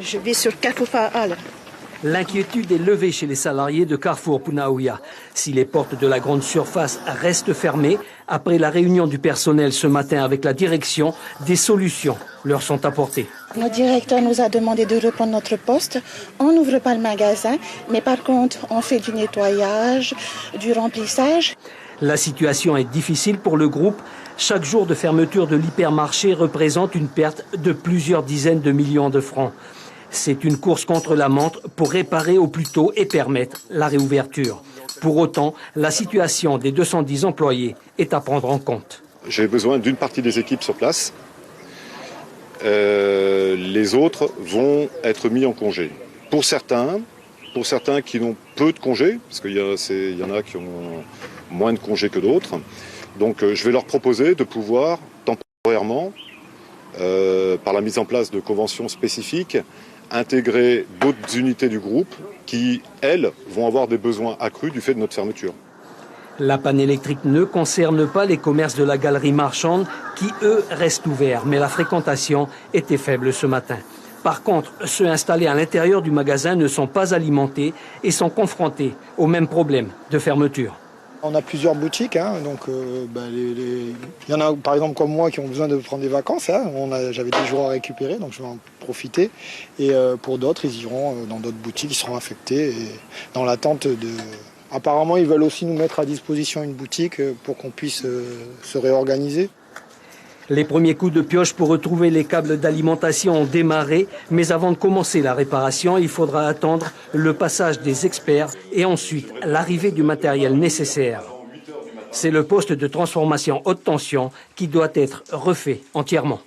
Je vis sur Carrefour Halle. L'inquiétude est levée chez les salariés de Carrefour Punaouia. Si les portes de la grande surface restent fermées, après la réunion du personnel ce matin avec la direction, des solutions leur sont apportées. Notre directeur nous a demandé de reprendre notre poste. On n'ouvre pas le magasin, mais par contre, on fait du nettoyage, du remplissage. La situation est difficile pour le groupe. Chaque jour de fermeture de l'hypermarché représente une perte de plusieurs dizaines de millions de francs. C'est une course contre la montre pour réparer au plus tôt et permettre la réouverture. Pour autant, la situation des 210 employés est à prendre en compte. J'ai besoin d'une partie des équipes sur place. Les autres vont être mis en congé. Pour certains qui n'ont peu de congés, parce qu'il y en a qui ont moins de congés que d'autres, donc je vais leur proposer de pouvoir temporairement, par la mise en place de conventions spécifiques, intégrer d'autres unités du groupe qui, elles, vont avoir des besoins accrus du fait de notre fermeture. La panne électrique ne concerne pas les commerces de la galerie marchande qui, eux, restent ouverts, mais la fréquentation était faible ce matin. Par contre, ceux installés à l'intérieur du magasin ne sont pas alimentés et sont confrontés au même problème de fermeture. On a plusieurs boutiques, donc il y en a par exemple comme moi qui ont besoin de prendre des vacances. J'avais des jours à récupérer, donc je vais en profiter. Et pour d'autres, ils iront dans d'autres boutiques, ils seront affectés et dans l'attente de... Apparemment, ils veulent aussi nous mettre à disposition une boutique pour qu'on puisse se réorganiser. Les premiers coups de pioche pour retrouver les câbles d'alimentation ont démarré, mais avant de commencer la réparation, il faudra attendre le passage des experts et ensuite l'arrivée du matériel nécessaire. C'est le poste de transformation haute tension qui doit être refait entièrement.